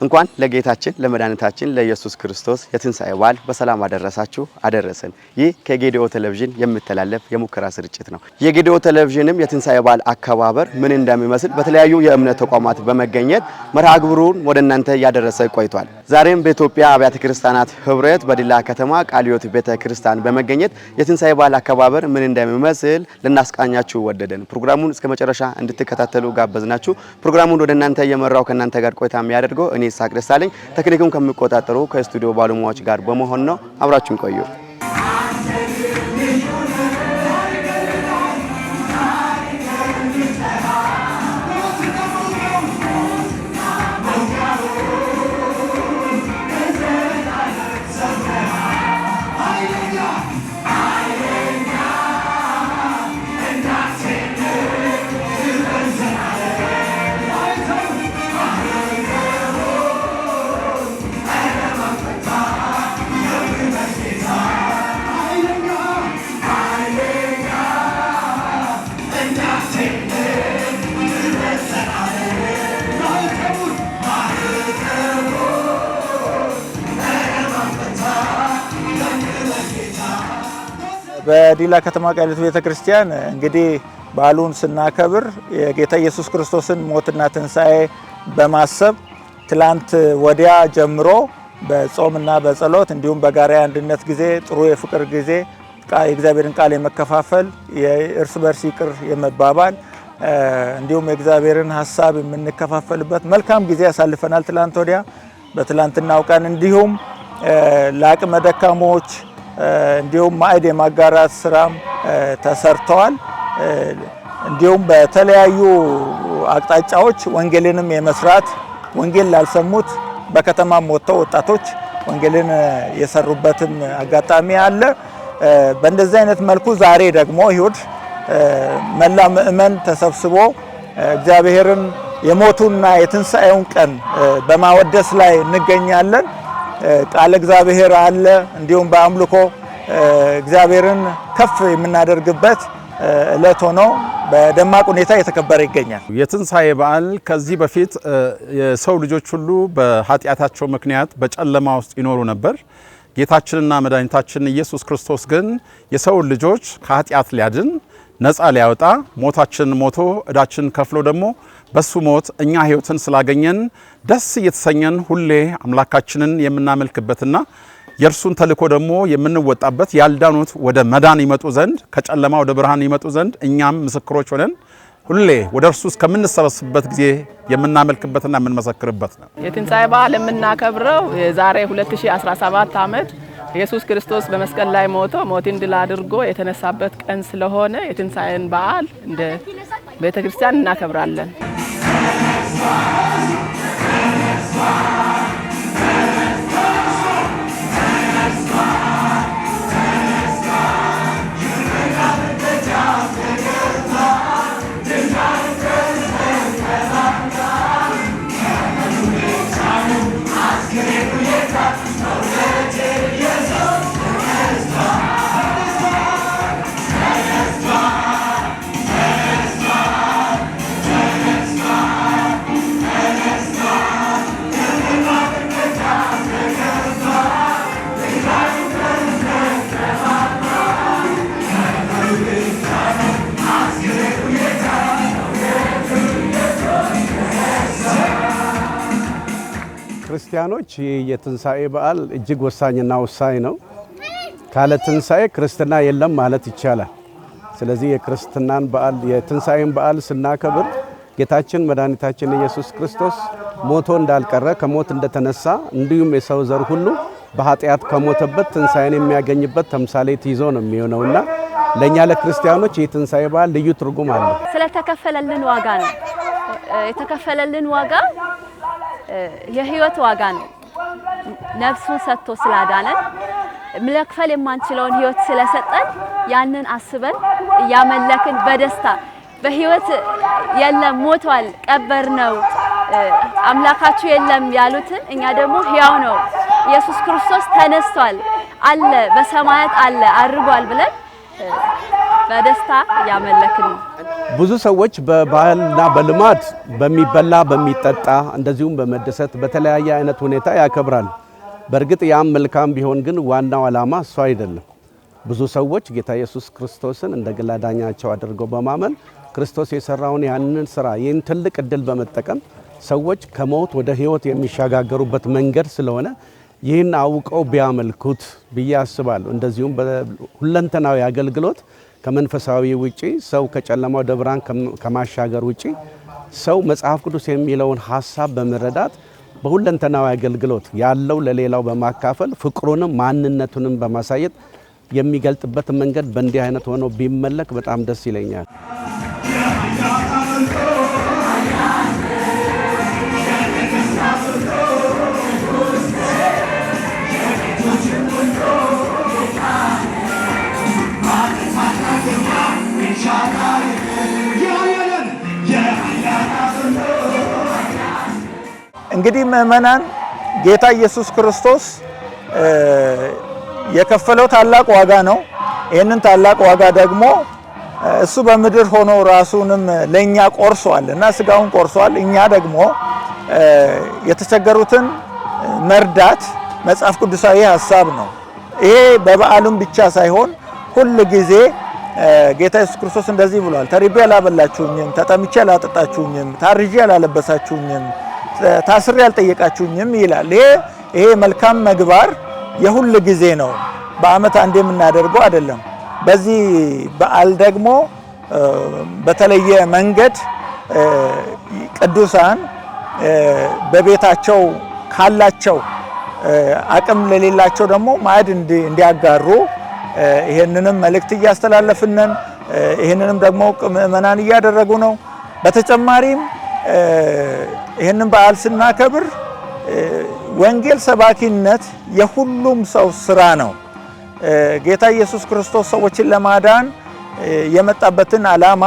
እንኳን ለጌታችን ለመድኃኒታችን ለኢየሱስ ክርስቶስ የትንሣኤ በዓል በሰላም አደረሳችሁ አደረሰን። ይህ ከጌዲኦ ቴሌቪዥን የሚተላለፍ የሙከራ ስርጭት ነው። የጌዲኦ ቴሌቪዥንም የትንሣኤ በዓል አከባበር ምን እንደሚመስል በተለያዩ የእምነት ተቋማት በመገኘት መርሃ ግብሩን ወደ እናንተ ያደረሰ ቆይቷል። ዛሬም በኢትዮጵያ አብያተ ክርስቲያናት ህብረት በዲላ ከተማ ቃልዮት ቤተክርስቲያን በመገኘት የትንሣኤ በዓል አከባበር ምን እንደሚመስል ልናስቃኛችሁ ወደደን። ፕሮግራሙን እስከ መጨረሻ እንድትከታተሉ ጋበዝናችሁ። ፕሮግራሙን ወደ እናንተ እየመራው ከእናንተ ጋር ቆይታ የሚያደርገው እኔ ይስሐቅ ደሳለኝ ቴክኒኩን ከሚቆጣጠሩ ከስቱዲዮ ባለሙያዎች ጋር በመሆን ነው። አብራችሁን ቆዩ። በዲላ ከተማ ቃልዮት ቤተክርስቲያን እንግዲህ በዓሉን ስናከብር የጌታ ኢየሱስ ክርስቶስን ሞትና ትንሣኤ በማሰብ ትላንት ወዲያ ጀምሮ በጾምና በጸሎት እንዲሁም በጋራ አንድነት ጊዜ ጥሩ የፍቅር ጊዜ የእግዚአብሔርን ቃል የመከፋፈል የእርስ በርስ ይቅር የመባባል እንዲሁም የእግዚአብሔርን ሐሳብ የምንከፋፈልበት መልካም ጊዜ ያሳልፈናል። ትላንት ወዲያ በትላንትናው ቀን እንዲሁም ለአቅመ ደካሞች እንዲሁም ማዕድ የማጋራት ስራም ተሰርተዋል። እንዲሁም በተለያዩ አቅጣጫዎች ወንጌልንም የመስራት ወንጌል ላልሰሙት በከተማም ወጥተው ወጣቶች ወንጌልን የሰሩበትም አጋጣሚ አለ። በእንደዚህ አይነት መልኩ ዛሬ ደግሞ ይሁድ መላ ምእመን ተሰብስቦ እግዚአብሔርን የሞቱና የትንሣኤውን ቀን በማወደስ ላይ እንገኛለን። ቃል እግዚአብሔር አለ። እንዲሁም በአምልኮ እግዚአብሔርን ከፍ የምናደርግበት ዕለት ሆኖ በደማቅ ሁኔታ እየተከበረ ይገኛል። የትንሣኤ በዓል ከዚህ በፊት የሰው ልጆች ሁሉ በኃጢአታቸው ምክንያት በጨለማ ውስጥ ይኖሩ ነበር። ጌታችንና መድኃኒታችን ኢየሱስ ክርስቶስ ግን የሰው ልጆች ከኃጢአት ሊያድን ነፃ ሊያወጣ ሞታችንን ሞቶ ዕዳችንን ከፍሎ ደግሞ በሱ ሞት እኛ ሕይወትን ስላገኘን ደስ እየተሰኘን ሁሌ አምላካችንን የምናመልክበትና የእርሱን ተልእኮ ደግሞ የምንወጣበት ያልዳኑት ወደ መዳን ይመጡ ዘንድ ከጨለማ ወደ ብርሃን ይመጡ ዘንድ እኛም ምስክሮች ሆነን ሁሌ ወደ እርሱ እስከምንሰበስብበት ጊዜ የምናመልክበትና የምንመሰክርበት ነው። የትንሣኤ በዓል የምናከብረው የዛሬ 2017 ዓመት ኢየሱስ ክርስቶስ በመስቀል ላይ ሞቶ ሞትን ድል አድርጎ የተነሳበት ቀን ስለሆነ የትንሣኤን በዓል እንደ ቤተክርስቲያን እናከብራለን። ክርስቲያኖች የትንሣኤ በዓል እጅግ ወሳኝና ወሳኝ ነው። ካለ ትንሣኤ ክርስትና የለም ማለት ይቻላል። ስለዚህ የክርስትናን በዓል የትንሣኤን በዓል ስናከብር ጌታችን መድኃኒታችን ኢየሱስ ክርስቶስ ሞቶ እንዳልቀረ ከሞት እንደተነሳ እንዲሁም የሰው ዘር ሁሉ በኃጢአት ከሞተበት ትንሣኤን የሚያገኝበት ተምሳሌት ይዞ ነው የሚሆነውና ለኛ ለክርስቲያኖች የትንሣኤ በዓል ልዩ ትርጉም አለው። ስለተከፈለልን ዋጋ ነው። የተከፈለልን ዋጋ የህይወት ዋጋ ነው። ነፍሱን ሰጥቶ ስላዳነን መክፈል የማንችለውን ህይወት ስለሰጠን ያንን አስበን ያመለክን በደስታ በህይወት የለም ሞቷል ቀበር ነው አምላካችሁ የለም ያሉትን እኛ ደግሞ ሕያው ነው ኢየሱስ ክርስቶስ ተነስቷል አለ በሰማያት አለ አርጓል ብለን በደስታ ያመለክን ነው። ብዙ ሰዎች በባህልና በልማድ በሚበላ በሚጠጣ እንደዚሁም በመደሰት በተለያየ አይነት ሁኔታ ያከብራሉ። በእርግጥ ያም መልካም ቢሆን ግን ዋናው ዓላማ እሱ አይደለም። ብዙ ሰዎች ጌታ ኢየሱስ ክርስቶስን እንደ ግል አዳኛቸው አድርገው በማመን ክርስቶስ የሰራውን ያንን ስራ ይህን ትልቅ እድል በመጠቀም ሰዎች ከሞት ወደ ሕይወት የሚሻጋገሩበት መንገድ ስለሆነ ይህን አውቀው ቢያመልኩት ብዬ አስባለሁ። እንደዚሁም በሁለንተናዊ አገልግሎት ከመንፈሳዊ ውጪ ሰው ከጨለማ ወደ ብርሃን ከማሻገር ውጪ ሰው መጽሐፍ ቅዱስ የሚለውን ሐሳብ በመረዳት በሁለንተናዊ አገልግሎት ያለው ለሌላው በማካፈል ፍቅሩንም ማንነቱንም በማሳየት የሚገልጥበት መንገድ በእንዲህ አይነት ሆኖ ቢመለክ በጣም ደስ ይለኛል። እንግዲህ ምእመናን ጌታ ኢየሱስ ክርስቶስ የከፈለው ታላቅ ዋጋ ነው። ይህንን ታላቅ ዋጋ ደግሞ እሱ በምድር ሆኖ ራሱንም ለኛ ቆርሷል እና ስጋውን ቆርሷል። እኛ ደግሞ የተቸገሩትን መርዳት መጽሐፍ ቅዱሳዊ ሐሳብ ነው። ይሄ በበዓሉም ብቻ ሳይሆን ሁል ጊዜ ጌታ ኢየሱስ ክርስቶስ እንደዚህ ብሏል። ተርቤ አላበላችሁኝም፣ ተጠምቼ አላጠጣችሁኝም፣ ታርዤ አላለበሳችሁኝም፣ ታስሬ አልጠየቃችሁኝም ይላል። ይሄ መልካም ምግባር የሁል ጊዜ ነው፣ በዓመት አንዴ የምናደርገው አይደለም። በዚህ በዓል ደግሞ በተለየ መንገድ ቅዱሳን በቤታቸው ካላቸው አቅም ለሌላቸው ደግሞ ማዕድ እንዲያጋሩ ይሄንንም መልእክት እያስተላለፍነን ይሄንንም ደግሞ ምእመናን እያደረጉ ነው። በተጨማሪም ይሄንን በዓል ስናከብር ወንጌል ሰባኪነት የሁሉም ሰው ስራ ነው። ጌታ ኢየሱስ ክርስቶስ ሰዎችን ለማዳን የመጣበትን ዓላማ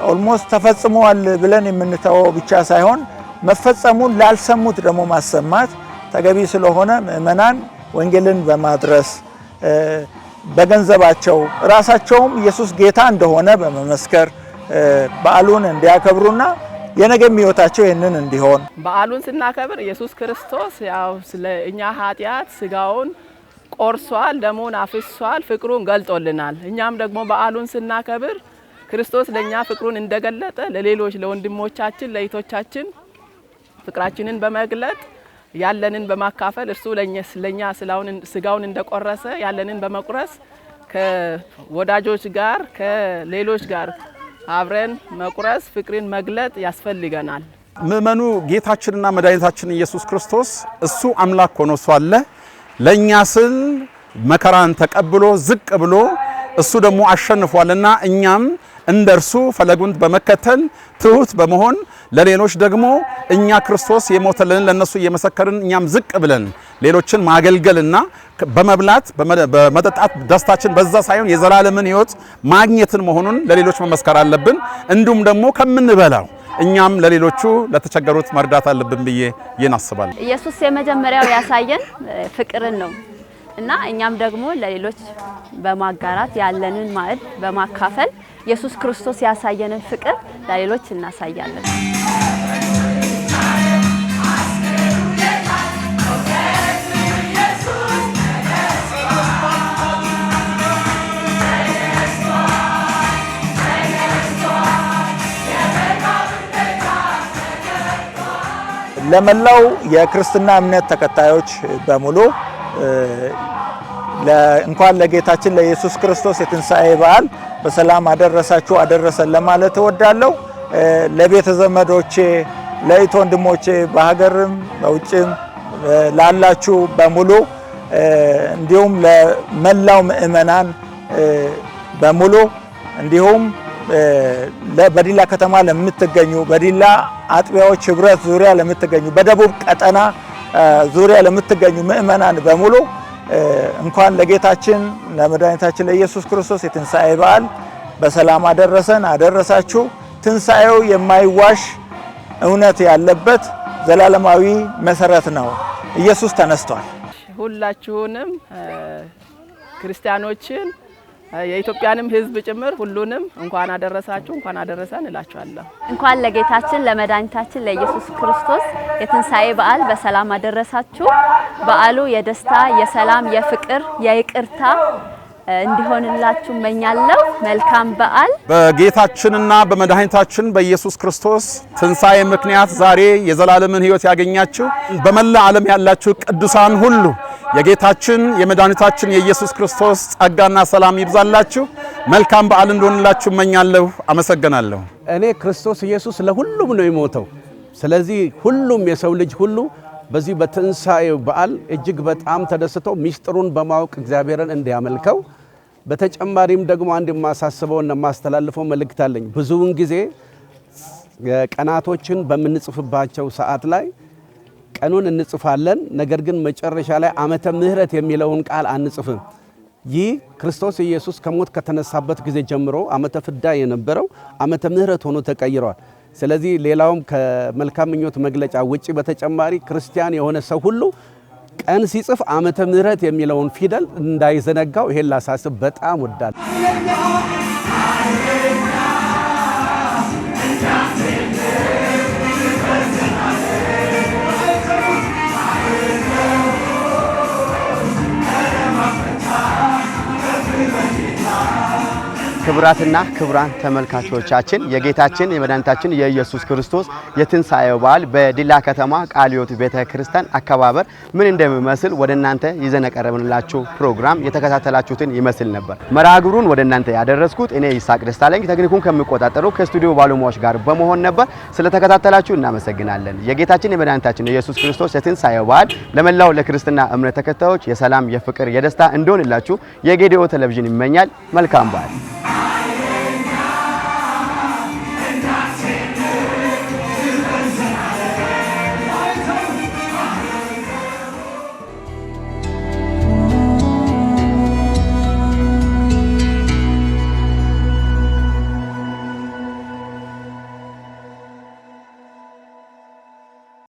ኦልሞስት ተፈጽሟል ብለን የምንተወው ብቻ ሳይሆን መፈጸሙን ላልሰሙት ደግሞ ማሰማት ተገቢ ስለሆነ ምእመናን ወንጌልን በማድረስ በገንዘባቸው ራሳቸውም ኢየሱስ ጌታ እንደሆነ በመመስከር በዓሉን እንዲያከብሩና የነገ ሕይወታቸው ይህንን እንዲሆን በዓሉን ስናከብር ኢየሱስ ክርስቶስ ያው ስለ እኛ ኃጢአት ስጋውን ቆርሷል፣ ደሙን አፍሷል፣ ፍቅሩን ገልጦልናል። እኛም ደግሞ በዓሉን ስናከብር ክርስቶስ ለኛ ፍቅሩን እንደገለጠ ለሌሎች ለወንድሞቻችን ለእህቶቻችን ፍቅራችንን በመግለጥ ያለንን በማካፈል እርሱ ለኛ ስጋውን እንደቆረሰ ያለንን በመቁረስ ከወዳጆች ጋር ከሌሎች ጋር አብረን መቁረስ ፍቅርን መግለጥ ያስፈልገናል። ምእመኑ ጌታችንና መድኃኒታችን ኢየሱስ ክርስቶስ እሱ አምላክ ሆኖ ሳለ ለኛ ስል መከራን ተቀብሎ ዝቅ ብሎ እሱ ደግሞ አሸንፏልና እኛም እንደርሱ ፈለጉን በመከተል ትሁት በመሆን ለሌሎች ደግሞ እኛ ክርስቶስ የሞተልን ለነሱ እየመሰከርን እኛም ዝቅ ብለን ሌሎችን ማገልገልና በመብላት በመጠጣት ደስታችን በዛ ሳይሆን የዘላለምን ሕይወት ማግኘትን መሆኑን ለሌሎች መመስከር አለብን። እንዲሁም ደግሞ ከምንበላው እኛም ለሌሎቹ ለተቸገሩት መርዳት አለብን ብዬ አስባለሁ። ኢየሱስ የመጀመሪያው ያሳየን ፍቅርን ነው እና እኛም ደግሞ ለሌሎች በማጋራት ያለንን ማዕድ በማካፈል ኢየሱስ ክርስቶስ ያሳየንን ፍቅር ለሌሎች እናሳያለን። ለመላው የክርስትና እምነት ተከታዮች በሙሉ እንኳን ለጌታችን ለኢየሱስ ክርስቶስ የትንሣኤ በዓል በሰላም አደረሳችሁ አደረሰን ለማለት እወዳለሁ። ለቤተ ዘመዶቼ፣ ለእህት ወንድሞቼ በሀገርም በውጭም ላላችሁ በሙሉ እንዲሁም ለመላው ምእመናን በሙሉ እንዲሁም በዲላ ከተማ ለምትገኙ በዲላ አጥቢያዎች ህብረት ዙሪያ ለምትገኙ በደቡብ ቀጠና ዙሪያ ለምትገኙ ምእመናን በሙሉ እንኳን ለጌታችን ለመድኃኒታችን ለኢየሱስ ክርስቶስ የትንሣኤ በዓል በሰላም አደረሰን አደረሳችሁ። ትንሣኤው የማይዋሽ እውነት ያለበት ዘላለማዊ መሰረት ነው። ኢየሱስ ተነስቷል። ሁላችሁንም ክርስቲያኖችን የኢትዮጵያንም ሕዝብ ጭምር ሁሉንም እንኳን አደረሳችሁ እንኳን አደረሰን እላችኋለሁ። እንኳን ለጌታችን ለመድኃኒታችን ለኢየሱስ ክርስቶስ የትንሣኤ በዓል በሰላም አደረሳችሁ። በዓሉ የደስታ፣ የሰላም፣ የፍቅር፣ የይቅርታ እንዲሆንላችሁ እመኛለሁ። መልካም በዓል። በጌታችንና በመድኃኒታችን በኢየሱስ ክርስቶስ ትንሣኤ ምክንያት ዛሬ የዘላለምን ሕይወት ያገኛችሁ በመላ ዓለም ያላችሁ ቅዱሳን ሁሉ የጌታችን የመድኃኒታችን የኢየሱስ ክርስቶስ ጸጋና ሰላም ይብዛላችሁ። መልካም በዓል እንደሆንላችሁ እመኛለሁ። አመሰግናለሁ። እኔ ክርስቶስ ኢየሱስ ለሁሉም ነው የሞተው። ስለዚህ ሁሉም የሰው ልጅ ሁሉ በዚህ በትንሣኤው በዓል እጅግ በጣም ተደስተው ሚስጥሩን በማወቅ እግዚአብሔርን እንዲያመልከው፣ በተጨማሪም ደግሞ አንድ የማሳስበውና የማስተላልፈው መልእክት አለኝ። ብዙውን ጊዜ ቀናቶችን በምንጽፍባቸው ሰዓት ላይ ቀኑን እንጽፋለን፣ ነገር ግን መጨረሻ ላይ ዓመተ ምሕረት የሚለውን ቃል አንጽፍም። ይህ ክርስቶስ ኢየሱስ ከሞት ከተነሳበት ጊዜ ጀምሮ ዓመተ ፍዳ የነበረው ዓመተ ምሕረት ሆኖ ተቀይሯል። ስለዚህ ሌላውም ከመልካም ምኞት መግለጫ ውጪ በተጨማሪ ክርስቲያን የሆነ ሰው ሁሉ ቀን ሲጽፍ ዓመተ ምሕረት የሚለውን ፊደል እንዳይዘነጋው ይሄን ላሳስብ በጣም ወዳለሁ። ክቡራትና ክቡራን ተመልካቾቻችን የጌታችን የመድኃኒታችን የኢየሱስ ክርስቶስ የትንሣኤው በዓል በዲላ ከተማ ቃለ ሕይወት ቤተክርስቲያን አከባበር ምን እንደሚመስል ወደ እናንተ ይዘን ቀረብንላችሁ ፕሮግራም የተከታተላችሁትን ይመስል ነበር። መርሃ ግብሩን ወደ እናንተ ያደረስኩት እኔ ይስሐቅ ደስታለኝ ቴክኒኩን ከሚቆጣጠሩ ከስቱዲዮ ባለሙያዎች ጋር በመሆን ነበር። ስለተከታተላችሁ እናመሰግናለን። የጌታችን የመድኃኒታችን የኢየሱስ ክርስቶስ የትንሣኤው በዓል ለመላው ለክርስትና እምነት ተከታዮች የሰላም፣ የፍቅር፣ የደስታ እንዲሆንላችሁ የጌዲኦ ቴሌቪዥን ይመኛል። መልካም በዓል።